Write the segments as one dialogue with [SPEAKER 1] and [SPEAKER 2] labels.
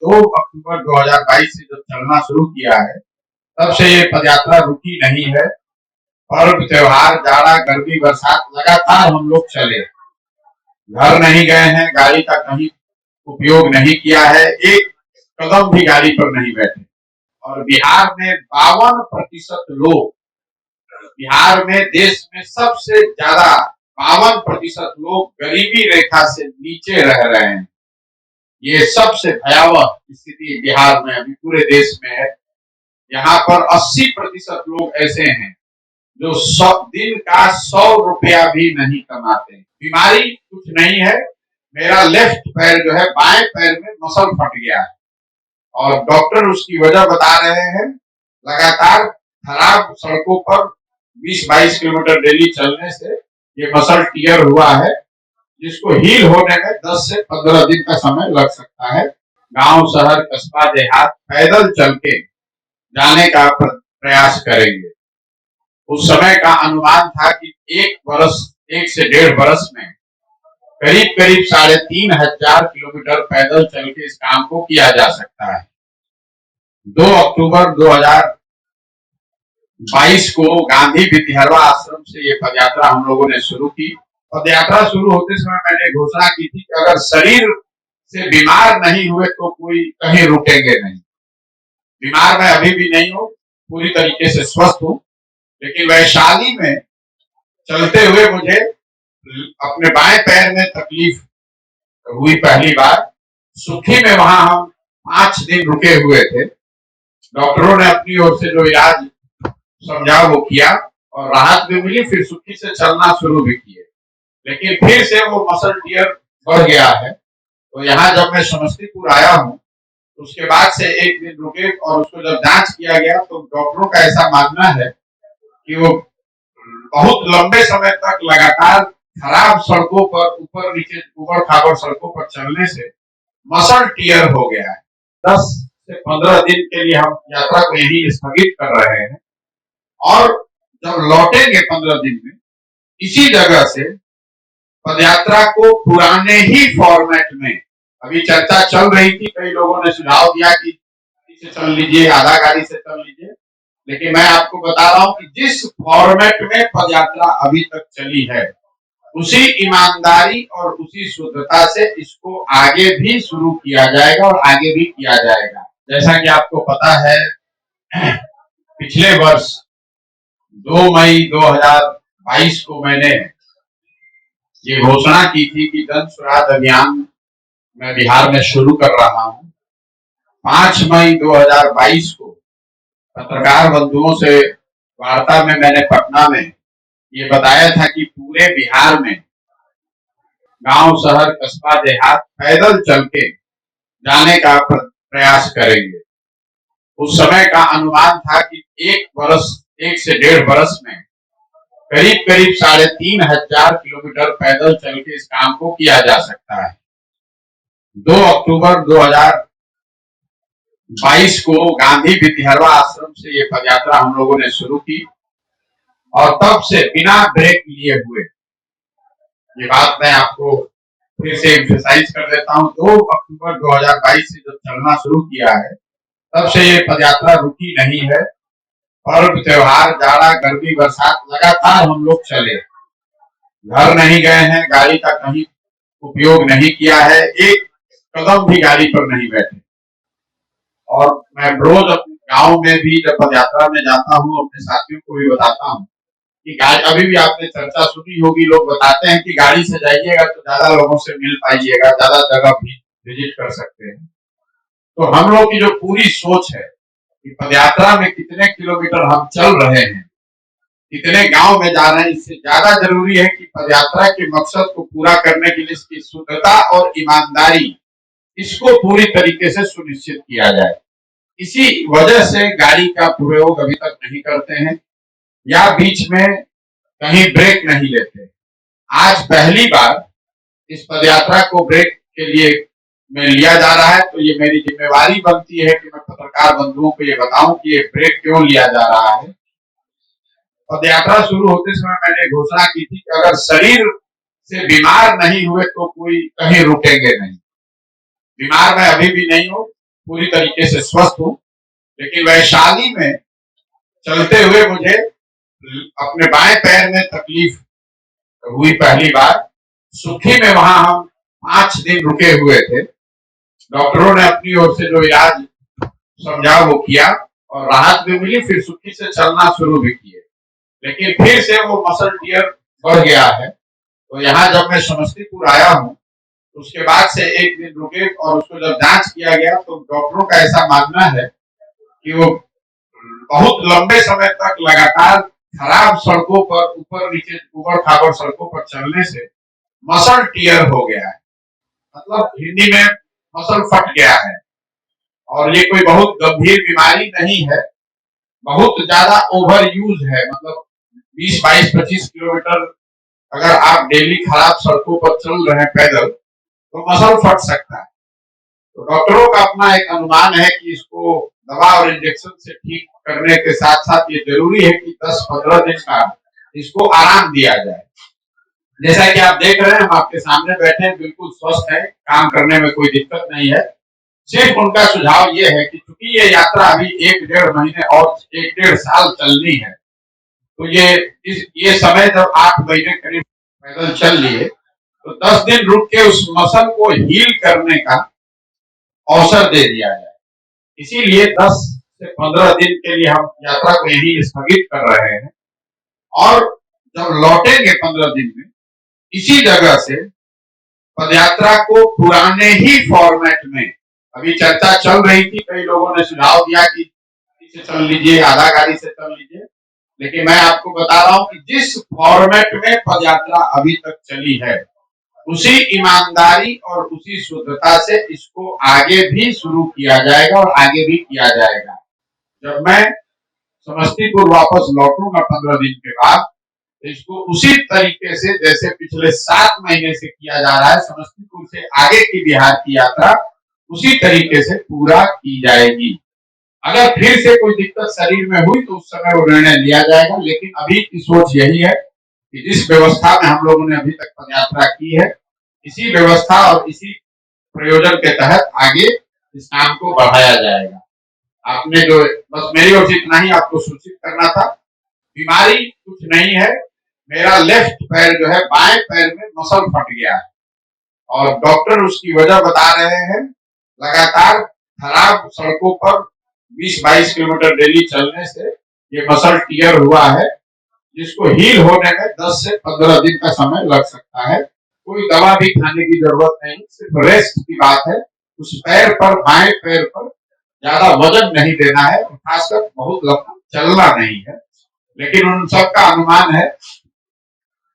[SPEAKER 1] 2 अक्टूबर 2022 से जब चलना शुरू किया है, तब से ये पदयात्रा रुकी नहीं है। पर्व, त्योहार, जाड़ा, गर्मी, बरसात लगातार हम लोग चले, घर नहीं गए हैं, गाड़ी का कहीं उपयोग नहीं किया है, एक कदम भी गाड़ी पर नहीं बैठे। और बिहार में 52% लोग, बिहार में देश में सबसे ज्यादा 52% लोग गरीबी रेखा से नीचे रह रहे हैं। ये सबसे भयावह स्थिति बिहार में अभी पूरे देश में है। यहाँ पर 80% लोग ऐसे हैं जो दिन का 100 रुपया भी नहीं कमाते। बीमारी कुछ नहीं है, मेरा लेफ्ट पैर जो है, बाएं पैर में मसल फट गया है और डॉक्टर उसकी वजह बता रहे हैं लगातार खराब सड़कों पर 20-22 किलोमीटर डेली चलने से ये मसल टियर हुआ है, जिसको हील होने में 10 से 15 दिन का समय लग सकता है। गांव, शहर, कस्बा, देहात पैदल चल के जाने का प्रयास करेंगे। उस समय का अनुमान था कि 1 से 1.5 बरस में करीब 3,500 किलोमीटर पैदल चल के इस काम को किया जा सकता है। 2 अक्टूबर 2022 को गांधी विद्यारवा आश्रम से ये पदयात्रा हम लोगों ने शुरू की। पदयात्रा शुरू होते समय मैंने घोषणा की थी कि अगर शरीर से बीमार नहीं हुए तो कोई कहीं रुकेंगे नहीं। बीमार मैं अभी भी नहीं हूँ, पूरी तरीके से स्वस्थ हूँ, लेकिन वैशाली में चलते हुए मुझे अपने बाएं पैर में तकलीफ हुई पहली बार। सुखी में वहां हम 5 दिन रुके हुए थे। डॉक्टरों ने अपनी ओर से जो इलाज समझा वो किया और राहत भी मिली। फिर सुखी से चलना शुरू भी किए, लेकिन फिर से वो मसल टियर बढ़ गया है। तो यहाँ जब मैं समस्तीपुर आया हूँ, उसके बाद से 1 दिन रुके और उसको जब जांच किया गया तो डॉक्टरों का ऐसा मानना है कि वो बहुत लंबे समय तक लगातार खराब सड़कों पर, ऊपर नीचे, ऊबड़ खाबड़ सड़कों पर चलने से मसल टियर हो गया है। 10 से 15 दिन के लिए हम यात्रा को यही स्थगित कर रहे हैं और जब लौटेंगे 15 दिन में इसी जगह से पदयात्रा को पुराने ही फॉर्मेट में, अभी चर्चा चल रही थी, कई लोगों ने सुझाव दिया कि गाड़ी से चल लीजिए, आधा गाड़ी से चल लीजिए, लेकिन मैं आपको बता रहा हूं कि जिस फॉर्मेट में पदयात्रा अभी तक चली है, उसी ईमानदारी और उसी शुद्धता से इसको आगे भी शुरू किया जाएगा और आगे भी किया जाएगा। जैसा कि आपको पता है, पिछले वर्ष 2 मई 2022 को मैंने ये घोषणा की थी कि जन स्वराज अभियान मैं बिहार में शुरू कर रहा हूं। 5 मई 2022 को पत्रकार बंधुओं से वार्ता में मैंने पटना में ये बताया था कि पूरे बिहार में गांव, शहर, कस्बा, देहात पैदल चल के जाने का प्रयास करेंगे। उस समय का अनुमान था कि 1 से 1.5 बरस में करीब 3,500 किलोमीटर पैदल चल के इस काम को किया जा सकता है। 2 अक्टूबर 2022 को गांधी विद्यारवा आश्रम से ये पदयात्रा हम लोगों ने शुरू की और तब से बिना ब्रेक लिए हुए, ये बात मैं आपको फिर से एम्फसाइज कर देता हूं, 2 अक्टूबर 2022 से जब चलना शुरू किया है, तब से ये पदयात्रा रुकी नहीं है। पर्व, त्योहार, जाड़ा, गर्मी, बरसात लगातार हम लोग चले, घर नहीं गए हैं, गाड़ी का कहीं उपयोग नहीं किया है, एक कदम भी गाड़ी पर नहीं बैठे। और मैं रोज अपने गांव में भी जब पदयात्रा में जाता हूँ, अपने साथियों को भी बताता हूँ कि गाड़ी, अभी भी आपने चर्चा सुनी होगी, लोग बताते हैं कि गाड़ी से जाइएगा तो ज्यादा लोगों से मिल पाइएगा, ज्यादा जगह भी विजिट कर सकते हैं। तो हम लोग की जो पूरी सोच है कि पदयात्रा में कितने किलोमीटर हम चल रहे हैं, कितने गांव में जा रहे हैं, इससे ज्यादा जरूरी है कि पदयात्रा के मकसद को पूरा करने के लिए इसकी शुद्धता और ईमानदारी, इसको पूरी तरीके से सुनिश्चित किया जाए। इसी वजह से गाड़ी का प्रयोग अभी तक नहीं करते हैं या बीच में कहीं ब्रेक नहीं लेते। आज पहली बार इस पदयात्रा को ब्रेक के लिए में लिया जा रहा है, तो ये मेरी जिम्मेवारी बनती है कि मैं पत्रकार बंधुओं को ये बताऊं कि ये ब्रेक क्यों लिया जा रहा है। पदयात्रा शुरू होते समय मैंने घोषणा की थी कि अगर शरीर से बीमार नहीं हुए तो कोई कहीं रुकेंगे नहीं। बीमार मैं अभी भी नहीं हूँ, पूरी तरीके से स्वस्थ हूँ। लेकिन वैशाली में चलते हुए मुझे अपने बाएं पैर में तकलीफ हुई पहली बार। सुखी में वहां हम 5 दिन रुके हुए थे। डॉक्टरों ने अपनी ओर से जो इलाज समझा वो किया और राहत भी मिली। फिर सुखी से चलना शुरू भी किए, लेकिन फिर से वो मसल टियर बढ़ गया है। तो यहाँ जब मैं समस्तीपुर आया हूँ, उसके बाद से एक दिन रुके और उसको जब जांच किया गया तो डॉक्टरों का ऐसा मानना है कि वो बहुत लंबे समय तक लगातार खराब सड़कों पर ऊपर नीचे ऊबड़ खाबड़ सड़कों पर चलने से मसल टियर हो गया है। मतलब हिंदी में मसल फट गया है। और ये कोई बहुत गंभीर बीमारी नहीं है, बहुत ज्यादा ओवर यूज है। मतलब 20, 22, 25 किलोमीटर अगर आप डेली खराब सड़कों पर चल रहे हैं पैदल, तो मसल फट सकता है। तो डॉक्टरों का अपना एक अनुमान है कि इसको दवा और इंजेक्शन से ठीक करने के साथ साथ ये जरूरी है कि 10-15 दिन का इसको आराम दिया जाए। जैसा कि आप देख रहे हैं, हम आपके सामने बैठे हैं, बिल्कुल स्वस्थ है, काम करने में कोई दिक्कत नहीं है। सिर्फ उनका सुझाव ये है कि चूंकि ये यात्रा अभी 1-1.5 महीने और 1-1.5 साल चलनी है, तो ये समय जब 8 महीने करीब पैदल चल लिए, तो 10 दिन रुक के उस मसल को हील करने का अवसर दे दिया जाए। इसीलिए 10 से 15 दिन के लिए हम यात्रा को यही स्थगित कर रहे हैं और जब लौटेंगे 15 दिन में इसी जगह से पदयात्रा को पुराने ही फॉर्मेट में, अभी चर्चा चल रही थी, कई लोगों ने सुझाव दिया कि गाड़ी से चल लीजिए, आधा गाड़ी से चल लीजिए, लेकिन मैं आपको बता रहा हूं कि जिस फॉर्मेट में पदयात्रा अभी तक चली है, उसी ईमानदारी और उसी शुद्धता से इसको आगे भी शुरू किया जाएगा और आगे भी किया जाएगा। जब मैं समस्तीपुर वापस लौटूंगा 15 दिन के बाद, इसको उसी तरीके से जैसे पिछले 7 महीने से किया जा रहा है, समस्तीपुर से आगे की बिहार की यात्रा उसी तरीके से पूरा की जाएगी। अगर फिर से कोई दिक्कत शरीर में हुई तो उस समय वो निर्णय लिया जाएगा, लेकिन अभी की सोच यही है कि जिस व्यवस्था में हम लोगों ने अभी तक पदयात्रा की है, इसी व्यवस्था और इसी प्रयोजन के तहत आगे इस काम को बढ़ाया जाएगा। आपने जो बस मेरी ओर से इतना ही आपको सूचित करना था। बीमारी कुछ नहीं है, मेरा लेफ्ट पैर जो है बाएं पैर में मसल फट गया है और डॉक्टर उसकी वजह बता रहे हैं लगातार खराब सड़कों पर 20-22 किलोमीटर डेली चलने से ये मसल टियर हुआ है, जिसको हील होने में 10 से 15 दिन का समय लग सकता है। कोई दवा भी खाने की जरूरत नहीं, सिर्फ रेस्ट की बात है। उस पैर पर, बाएं पैर पर ज्यादा वजन नहीं देना है, खासकर बहुत लंबा चलना नहीं है। लेकिन उन सबका अनुमान है,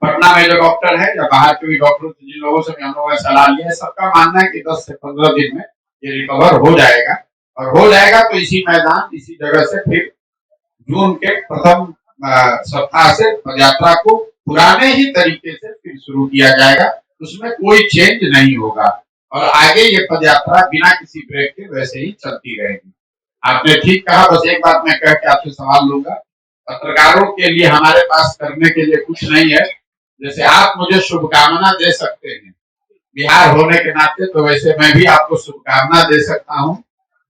[SPEAKER 1] पटना में जो डॉक्टर है या बाहर के भी डॉक्टर जिन लोगों से हम लोगों ने सलाह लिया है, सबका मानना है कि 10 से 15 दिन में ये रिकवर हो जाएगा। और हो जाएगा तो इसी मैदान, इसी जगह से फिर जून के प्रथम सप्ताह से पदयात्रा को पुराने ही तरीके से फिर शुरू किया जाएगा। उसमें कोई चेंज नहीं होगा और आगे ये पदयात्रा बिना किसी ब्रेक के वैसे ही चलती रहेगी। आपने ठीक कहा। बस एक बात मैं कह के आपसे सवाल लूंगा। पत्रकारों के लिए हमारे पास करने के लिए कुछ नहीं है। जैसे आप मुझे शुभकामना दे सकते हैं बिहार होने के नाते, तो वैसे मैं भी आपको शुभकामना दे सकता हूँ।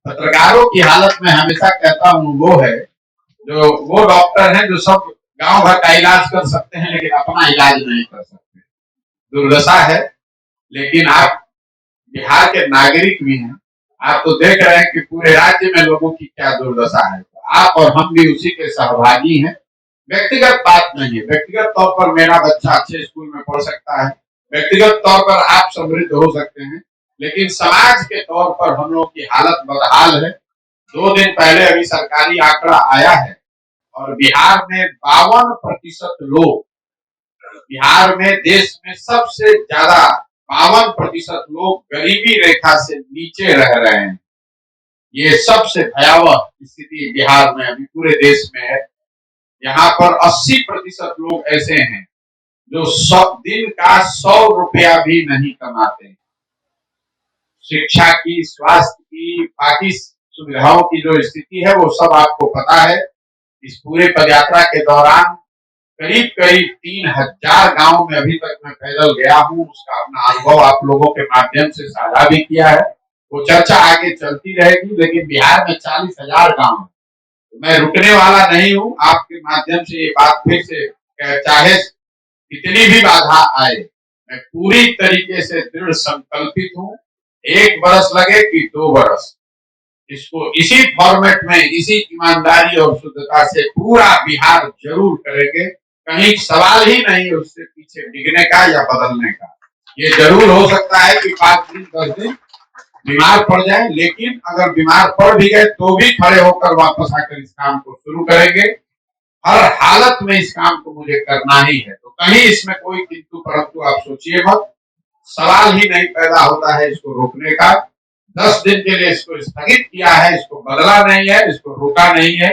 [SPEAKER 1] पत्रकारों की हालत में हमेशा कहता हूँ वो डॉक्टर हैं जो सब गांव भर का इलाज कर सकते हैं लेकिन अपना इलाज नहीं कर सकते। दुर्दशा है। लेकिन आप बिहार के नागरिक भी हैं, आप तो देख रहे हैं कि पूरे राज्य में लोगों की क्या दुर्दशा है। तो आप और हम भी उसी के सहभागी हैं। व्यक्तिगत बात नहीं है, व्यक्तिगत तौर पर मेरा बच्चा अच्छे स्कूल में पढ़ सकता है, व्यक्तिगत तौर पर आप समृद्ध हो सकते हैं, लेकिन समाज के तौर पर हम लोग की हालत बदहाल है। 2 दिन पहले अभी सरकारी आंकड़ा आया है और बिहार में 52% लोग, बिहार में देश में सबसे ज्यादा 52% लोग गरीबी रेखा से नीचे रह रहे हैं। ये सबसे भयावह स्थिति बिहार में अभी पूरे देश में है। यहाँ पर 80% लोग ऐसे हैं जो दिन का 100 रुपया भी नहीं कमाते। शिक्षा की, स्वास्थ्य की, बाकी सुविधाओं की जो स्थिति है वो सब आपको पता है। इस पूरे पदयात्रा के दौरान करीब 3000 गांव में अभी तक मैं पैदल गया हूँ। उसका अपना अनुभव आप लोगों के माध्यम से साझा भी किया है। वो चर्चा आगे चलती रहेगी, लेकिन बिहार में 40,000 गांव है। तो मैं रुकने वाला नहीं हूं। आपके माध्यम से ये बात फिर से चाहे कितनी भी बाधा आए, मैं पूरी तरीके से दृढ़ संकल्पित हूं। 1 बरस लगे कि 2 बरस, इसको इसी फॉर्मेट में, इसी ईमानदारी और शुद्धता से पूरा बिहार जरूर करेंगे। कहीं सवाल ही नहीं उससे पीछे डिगने का या बदलने का। ये जरूर हो सकता है कि 5 दिन 10 दिन बीमार पड़ जाए, लेकिन अगर बीमार पड़ भी गए तो भी खड़े होकर वापस आकर इस काम को शुरू करेंगे। हर हालत में इस काम को मुझे करना ही है। तो कहीं इसमें कोई किंतु परंतु आप सोचिए मत, सवाल ही नहीं पैदा होता है इसको रोकने का। 10 दिन के लिए इसको स्थगित किया है, इसको बदला नहीं है, इसको रोका नहीं है,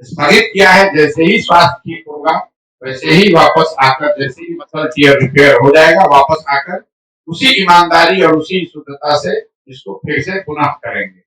[SPEAKER 1] स्थगित किया है। जैसे ही स्वास्थ्य ठीक होगा वैसे ही वापस आकर, जैसे ही मसल टीयर रिपेयर हो जाएगा, वापस आकर उसी ईमानदारी और उसी शुद्धता से इसको फिर से पुनः करेंगे।